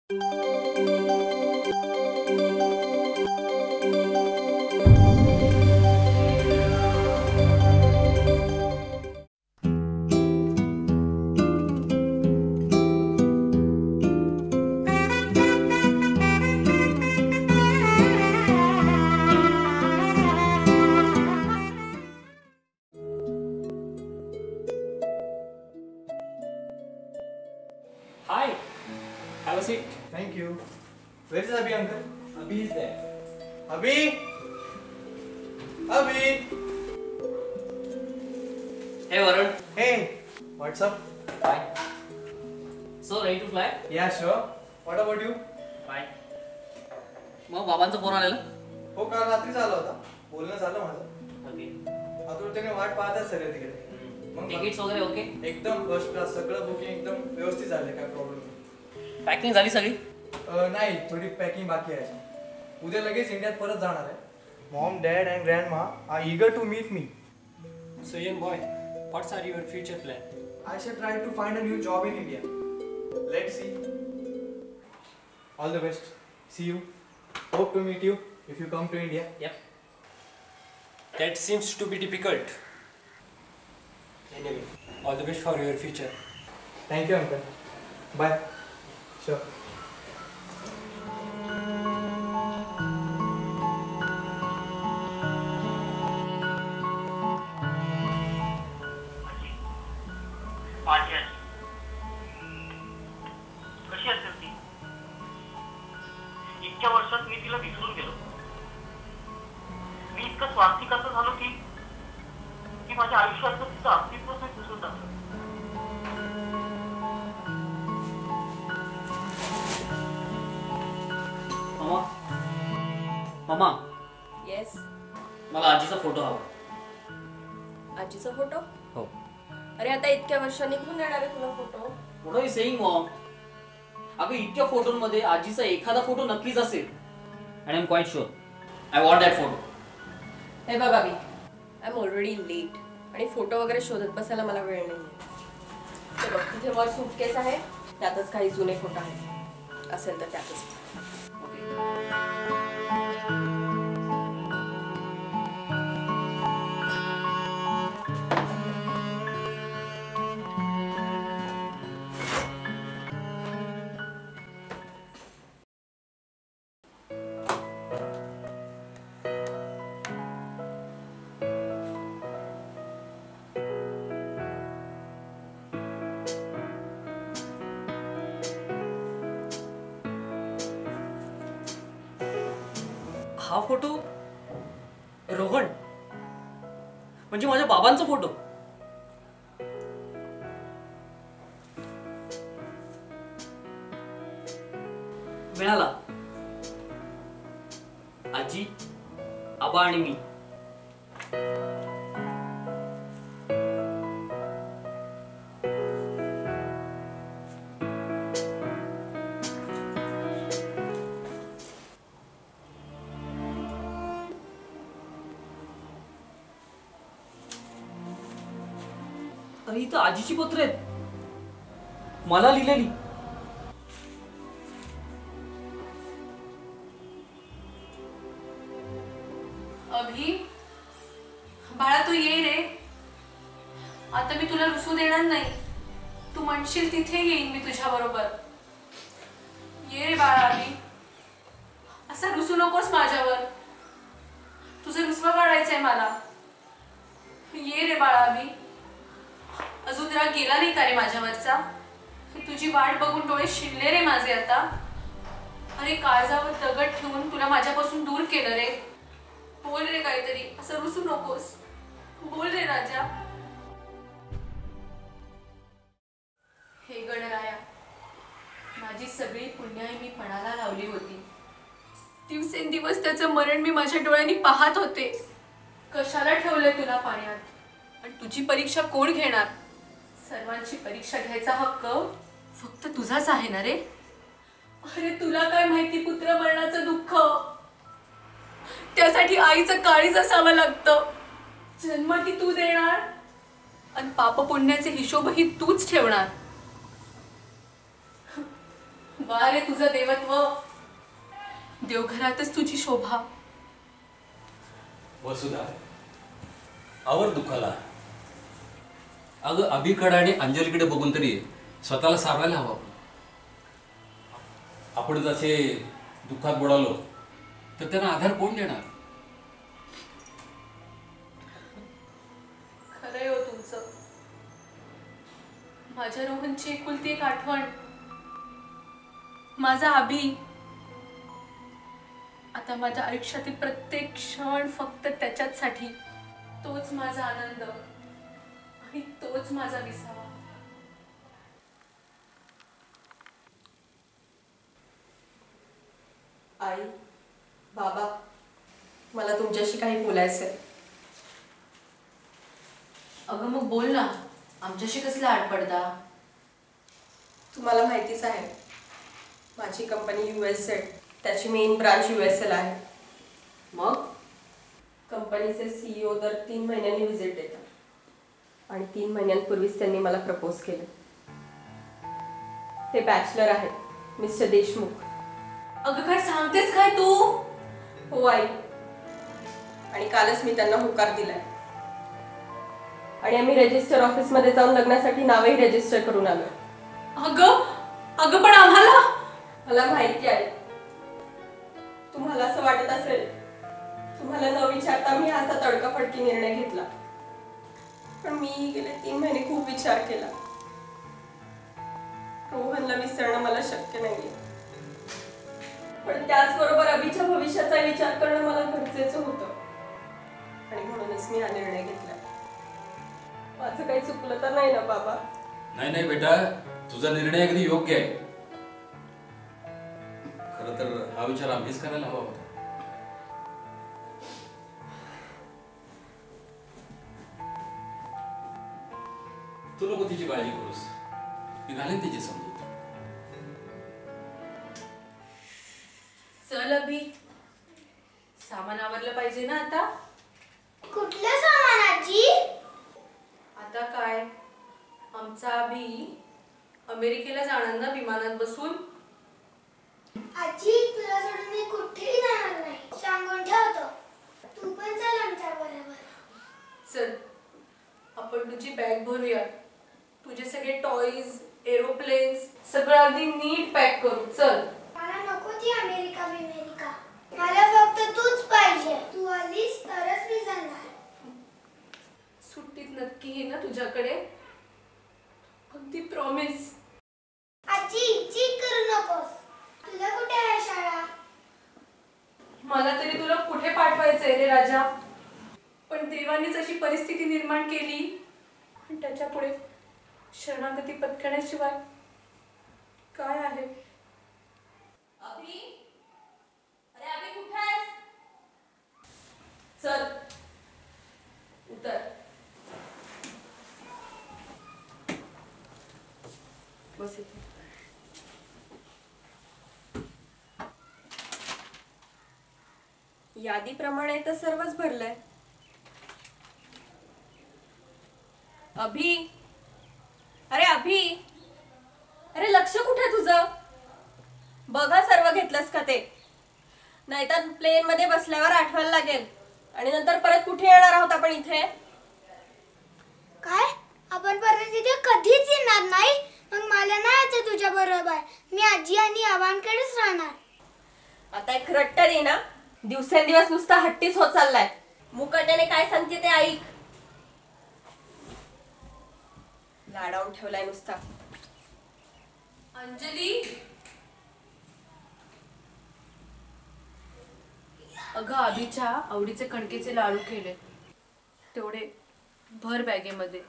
Hi, have a seat. Thank you. Where is Abhi, uncle? Abhi is there. Abhi! Abhi! Hey Varun. Hey, what's up? Fine. So ready to fly? Yeah, sure. What about you? Fine. मग बाबांचा phone आलेला? हो, काल रात्रीच आला होता. बोलणं झालं माझं. ओके. आतुरतेने वाट पाहतात सगळे तिकडे. मग तिकीट्स वगैरे ओके? एकदम फर्स्ट क्लास, सगळं बुकिंग एकदम व्यवस्थित झालंय, काय प्रॉब्लेम नाही. पॅकिंग झाली सगळी? नाही, थोडी पॅकिंग बाकी आहे. उद्या लगेच इंडियात परत जाणार आहे. Mom, dad and grandma are eager to meet me. So young boy, what are your future plans? I shall try to find a new job in India. Let's see. All the best. See you. Hope to meet you if you come to India. Yep. That seems to be difficult. Anyway, all the best for your future. Thank you, uncle. Bye. Sure. कशी असेल ती? इतक्या वर्षात मी तिला विसरून गेलो. मी इतकं स्वार्थी कसं झालो की माझ्या आयुष्याचं तिचं अस्तित्वच मी पुसून टाकलं. मामा. मामा. येस. मला आजीचा फोटो हवा. आजीचा फोटो? हो. अरे आता इतक्या वर्षांनी कुठून येणार आहे तुला photo? What are you saying, mom? अगं इतक्या फोटोंमध्ये आजीचा एखादा फोटो नक्कीच असेल. And I'm quite sure. I want that photo. हे बघ अभि, आय एम ऑलरेडी लेट आणि फोटो वगैरे शोधत बसायला मला वेळ नाहीये. ते बघ तिथे वर सूटकेस आहे, त्यातच काही जुने फोटो आहेत. असेल तर त्यातच. हा फोटो रोहन म्हणजे माझ्या बाबांचा फोटो. मिळाला. आजी, आबा आणि मी. अरे ही तर आजीची पत्र आहेत, मला लिहिलेली. अभि, बाळा तू ये रे. आता मी तुला रुसू देणार नाही. तू म्हणशील तिथे येईन मी तुझ्या बरोबर. ये रे बाळा अभि. असा रुसू नकोस माझ्यावर. तुझं रुसवा काढायचंय मला. ये रे बाळा अभि. अजून राग गेला नाही का रे माझ्यावरचा? तुझी वाट बघून डोळे शिरले रे माझे आता. अरे काळजावर दगड ठेवून तुला माझ्यापासून दूर केलं रे. बोल रे काहीतरी. असं रुसू नकोस. बोल रे राजा. हे गणराया, माझी सगळी पुण्याई मी पणाला लावली होती. दिवसेंदिवस त्याचं मरण मी माझ्या डोळ्यांनी पाहत होते. कशाला ठेवलंय तुला पाण्यात? आणि तुझी परीक्षा कोण घेणार? सर्वांची परीक्षा घ्यायचा हक्क फक्त तुझाच आहे ना रे. अरे तुला काय माहिती पुत्र मरणाचं दुःख. त्यासाठी आईचं काळीज असावं लागतं. जन्मही तू देणार आणि पाप पुण्याचे हिशोबही तूच ठेवणार. वा रे तुझं देवत्व, देवघरातच तुझी शोभा. वसुधा, आवर दुःखाला. अगं अभिकडे आणि अंजलीकडे बघून तरी स्वतःला सारायला हवं. आपण जसे दुःखात बुडालो तर त्यांना आधार कोण देणार? खरंय हो तुमचं. माझ्या रोहनची एकुलती एक आठवण, माझा अभि. आता माझ्या आयुष्यातील प्रत्येक क्षण फक्त त्याच्याचसाठी. तोच माझा आनंद आणि तोच माझा विसावा. आई, बाबा, मला तुमच्याशी काही बोलायचंय. अगं मग बोल ना, आमच्याशी कसला आडपडदा? तुम्हाला माहितीच आहे, माझी कंपनी US आहे, त्याची मेन ब्रांच US ला आहे. मग कंपनीचे CEO दर 3 महिन्यांनी व्हिजिट देतात आणि 3 महिन्यांपूर्वीच त्यांनी मला प्रपोज केलं. ते बॅचलर आहेत, मिस्टर देशमुख. अगं काय सांगतेस काय तू? हो आई, आणि कालच मी त्यांना होकार दिलाय आणि आम्ही रजिस्टर ऑफिस मध्ये जाऊन लग्नासाठी नावही रजिस्टर करून आलो. अगं अगं पण आम्हाला. मला माहिती आहे, तुम्हाला असं वाटत असेल तुम्हाला न विचारता मी असा तडकाफडकी निर्णय घेतला, पण मी गेले 3 महिने खूप विचार केला. रोहनला विसरणं मला शक्य नाहीये, पण त्याचबरोबर अभिच्या भविष्याचा विचार करणं मला गरजेचं होतं आणि म्हणूनच मी हा निर्णय घेतला. माझं काही चुकलं तर नाही ना बाबा? नाही नाही बेटा, तुझा निर्णय अगदी योग्य आहे. खरं तर हा विचार आम्हीच करायला हवा होता. तू नको तिची काळजी करूस, मी घालेन तिची समजूत. चल अभि, सामान आवरलं पाहिजे ना आता. कुठलं सामान आजी? आता काय, आमचा अभि अमेरिकेला जाणार ना विमानात बसून. आजी तुला सोडून मी कुठेही जाणार नाही, सांगून ठेवतो. तू पण चल आमच्या बरोबर. चल आपण तुझी बॅग भरूया, तुझे सगळे टॉयज, एरोप्लेन्स सगळं अगदी नीट पॅक करू. चल. मला नको ती अमेरिका. मला फक्त तूच पाहिजे. तू आलीस तरच मी जाणार. सुट्टीत नक्की ये ना तुझ्याकडे, अगदी प्रॉमिस. आजी चीट करू नकोस. तुला कुठे आहे शाळा? मला तरी तुला कुठे पाठवायचंय रे राजा, पण देवानीच अशी परिस्थिती निर्माण केली आणि त्याच्या पुढे शरणागती पत्करण्याशिवाय काय आहे? अभि, अरे अभि कुठे आहेस? चल उतर. बस इथे. यादीप्रमाणे तर सर्वच भरलंय. अभि, अरे अभि, अरे लक्ष कुठे तुझं? बघा सर्व घेतलंस का ते, नाहीतर प्लेन मध्ये बसल्यावर आठवायला लागेल आणि नंतर परत कुठे येणार आहोत आपण इथे? काय आपण परत इथे कधीच येणार नाही? मग मला नाही यायचं तुझ्या बरोबर. मी आजी आणि आव्हांकडेच राहणार. आता एक रट्ट दे ना, दिवसेंदिवस नुसता हट्टीच होत चाललाय. मुकाट्याने काय सांगते ते ऐक. लाडावून ठेवलाय नुसता. अंजली, अगं अभिच्या आवडीचे कणकेचे लाडू केले, तेवढे भर बॅगेमध्ये.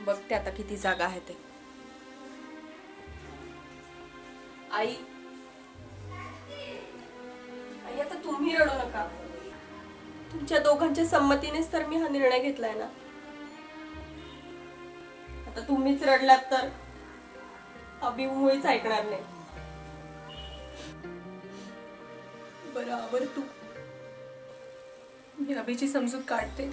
बघते आता किती जागा आहे ते. आई, आई आता तुम्ही रडू नका. तुमच्या दोघांच्या संमतीनेच तर मी हा निर्णय घेतलाय ना. आता तुम्हीच रडलात तर अभि मुळीच ऐकणार नाही. बरं आवर तू, मी अभिची समजूत काढते.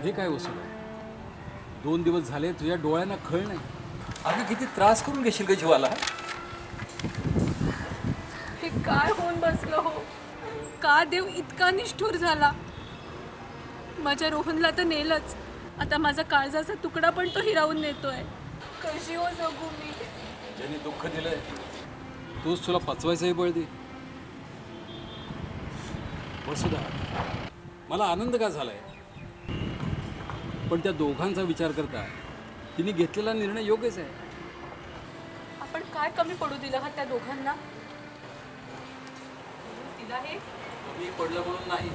हे काय वसुधा, 2 दिवस झाले तुझ्या डोळ्यांना खळ नाही. अगं किती त्रास करून घेशील ग जीवाला. हे काय होऊन बसलं हो. का देव इतका निष्ठुर झाला. माझ्या रोहनला तर नेलंच, आता माझा काळजाचा तुकडा पण तो हिरावून नेतोय. कशी हो जगू मी. ज्याने दुःख दिलंय तोच तुला पचवायचाही बळ दे. वसुधा, मला आनंद का झालाय, पण त्या दोघांचा विचार करता तिने घेतलेला निर्णय योग्यच आहे. आपण काय कमी पडू दिलं हा त्या दोघांना. तिला हे मी पडलं म्हणून नाही,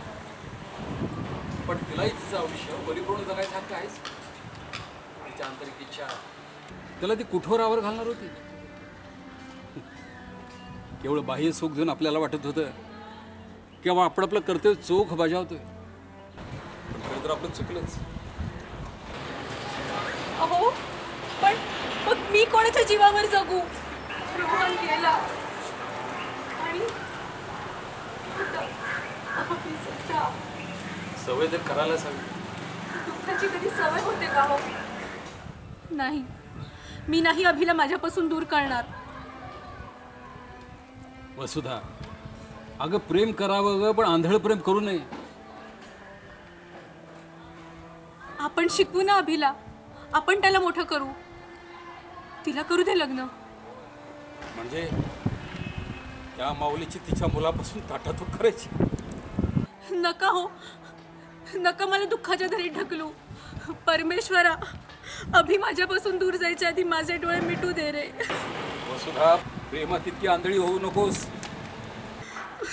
पण तिलाही तिचं आयुष्य परिपूर्ण जगायचं हक्क आहेच. तिच्या आंतरिक इच्छा त्याला ती कुठोरावर घालणार होती. केवळ बाह्य सुख घेऊन आपल्याला वाटत होतं किंवा आपण आपलं कर्तव्य चोख बजावतोय, पण खरं तर आपलं चुकलंच. अहो पण मग मी कोणाच्या जीवावर जगू. रोहन गेला आणि सवय तर करायलाच हवी. दुःखाची कधी सवय होते का हो. नाही, मी नाही अभिला माझ्यापासून दूर करणार. वसुधा, अगं प्रेम करावं ग, पण आंधळ प्रेम करू नये. आपण शिकवू ना अभिला, आपण त्याला मोठं करू. तिला करू दे लग्न. म्हणजे त्या माऊलीची तिच्या मुलापासून ताटातूट करायची. नका हो, नका मला दुःखाच्या धरीत ढकलू. परमेश्वरा, अभि माझ्यापासून दूर जायच्या आधी माझे डोळे मिटू दे रे. वसुधा, प्रेमात इतकी आंधळी होऊ नकोस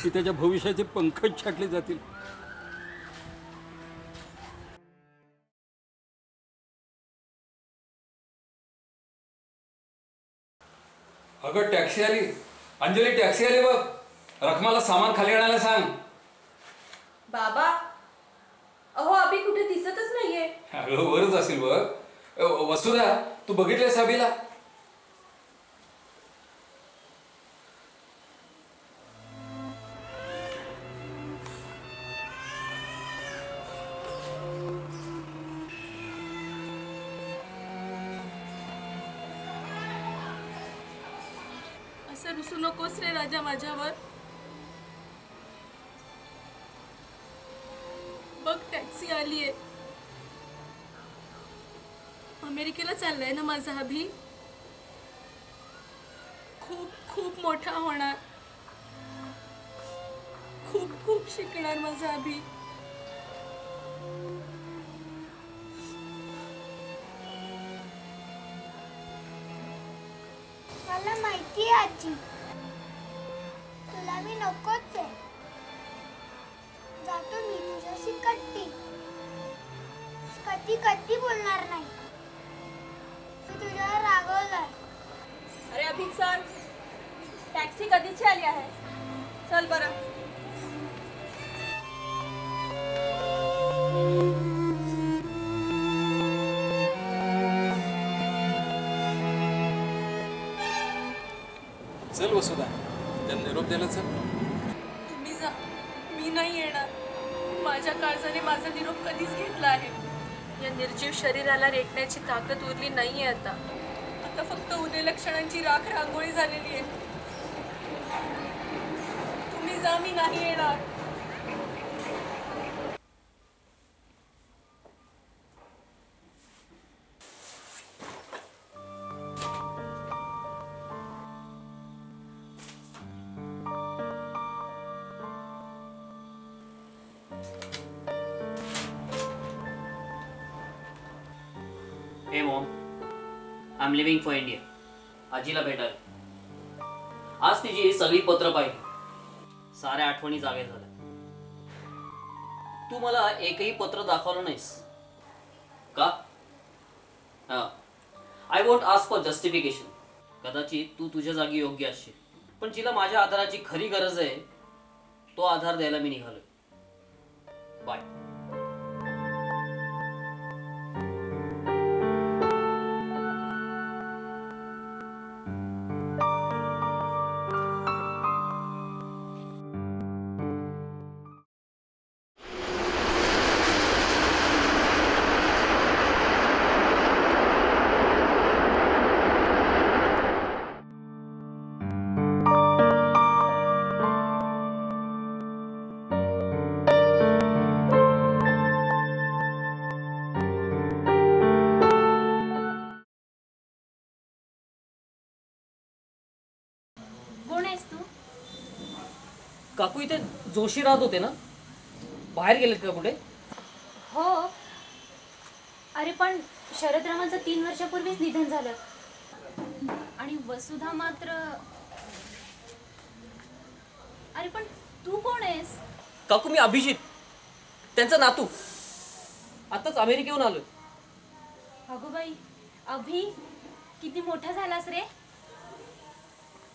की त्याच्या भविष्याचे पंखच छाटले जातील. अगं टॅक्सी आली. अंजली, टॅक्सी आली बघ. रखमाला सामान खाली आणायला सांग. बाबा, अहो अभि कुठे दिसतच नाहीये. अगं वरच असेल बघ. वसुधा, तू बघितलेस अभिला? असं रुसू नकोस रे राजा माझ्यावर. बघ टॅक्सी आलीये. अमेरिकेला चाललाय ना माझा अभि. खूप खूप मोठा होणार, खूप खूप शिकणार माझा अभि. मला माहिती आहे आजी, तुला मी नकोच आहे. जातो मी तुझ्याशी कट्टी. कधी कधी बोलणार नाही. मी तुझ्यावर रागवलंय. अरे अभि चल, टॅक्सी कधीची आली आहे. चल बरं. चल वसुधा, त्या निरोप द्यायला चल. तुम्ही जा, मी नाही येणार. माझ्या काळजाने माझा निरोप कधीच घेतला आहे. या निर्जीव शरीराला रेटण्याची ताकद उरली नाहीये आता. आता फक्त उद्या लक्षणांची राख रांगोळी झालेली आहे. तुम्ही जा, मी नाही येणार. Hey mom, I am leaving for India. आजीला भेटायला. आज तिची सगळी पत्र पाहिली. साऱ्या आठवणी जाग्या झाल्या. तू मला एकही पत्र दाखवलं नाहीस का? I won't ask for justification. कदाचित तू तुझ्या जागी योग्य असशील, पण जिला माझ्या आधाराची खरी गरज आहे तो आधार द्यायला मी निघालोय. बाय. आहेस तू? काकू इथे जोशी राहत होते ना, बाहेर गेलेत का कुठे? हो. अरे पण शरदरावांचं 3 वर्षापूर्वीच निधन झालं आणि वसुधा मात्र. अरे पण तू कोण आहेस? काकू मी अभिजित, त्यांचा नातू. आताच अमेरिकेहून आलोय. अगो बाई, अभि किती मोठा झालास रे.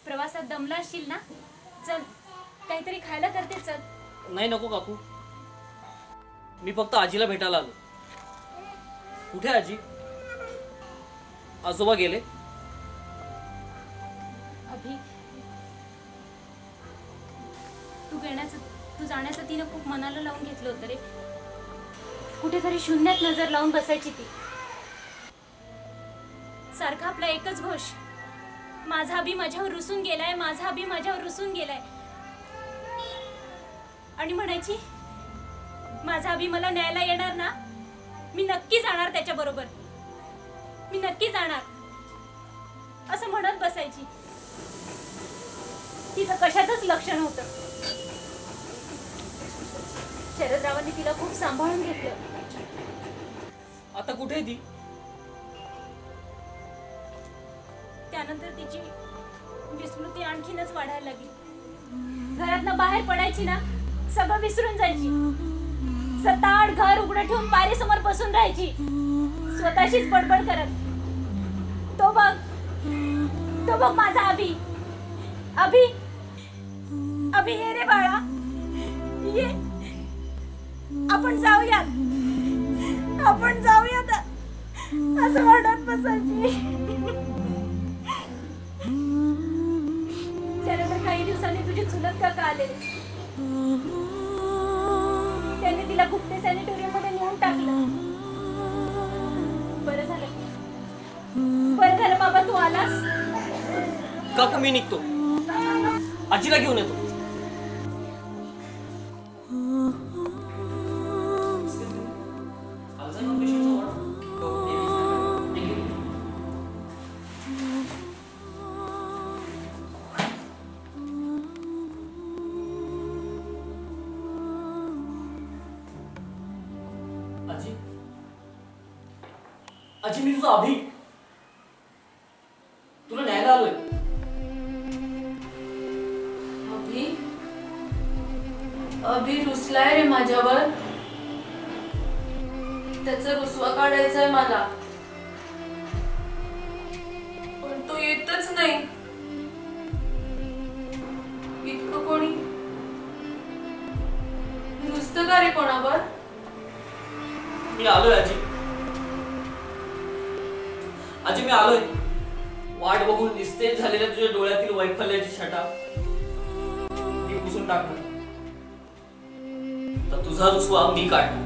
प्रवासात दमला असशील ना. चल काहीतरी खायला करते. चल. नाही नको काकू, मी फक्त आजीला भेटायला आलो. कुठे आजी? आजोबा गेले. अभि तू जाण्याचं तिनं खूप मनाला लावून घेतलं होतं रे. कुठेतरी शून्यात नजर लावून बसायची ती. सारखा आपला एकच घोष, माझा अभि माझ्यावर रुसून गेलाय, माझा अभि माझ्यावर रुसून गेलाय. आणि म्हणायची माझा अभि मला न्यायला येणार ना, मी नक्की जाणार त्याच्या बरोबर, मी नक्की जाणार, असं म्हणत बसायची. तिचं कशातच लक्ष नव्हतं. शरदरावांनी तिला खूप सांभाळून घेतलं. आता कुठे आहे ती? त्यानंतर तिची विस्मृती आणखीनच वाढायला लागली. घरातनं बाहेर पडायची ना, सगळं विसरून जायची. सताड घर उघडं ठेवून पायरीसमोर बसून राहायची, स्वतःशीच बडबड करत. तो बघ माझा अभि. अभि अभि ये रे बाळा, ये, आपण जाऊयात, आपण जाऊयात, असं म्हणत बसायची. त्यानंतर काही दिवसांनी तुझी चुलत काका आले. त्यांनी तिला गुप्ते सॅनिटोरियम मध्ये नेऊन टाकलं. बरं झालं बाबा तू आलास. काकू मी निघतो, आजीला घेऊन येतो. आजी मी तुझा अभि, तुला न्यायला आलोय. अभि रुसलाय रे माझ्यावर. त्याचा रुसवा काढायचाय मला, पण तो येतच नाही. इतकं कोणी रुसत का रे कोणावर? मी आलोय आजी. आजी मी आलोय. वाट बघून निस्तेज झालेल्या तुझ्या डोळ्यातील वैफल्याची छटा मी पुसून टाकणार. तर तुझा रुसवा मी काढणार.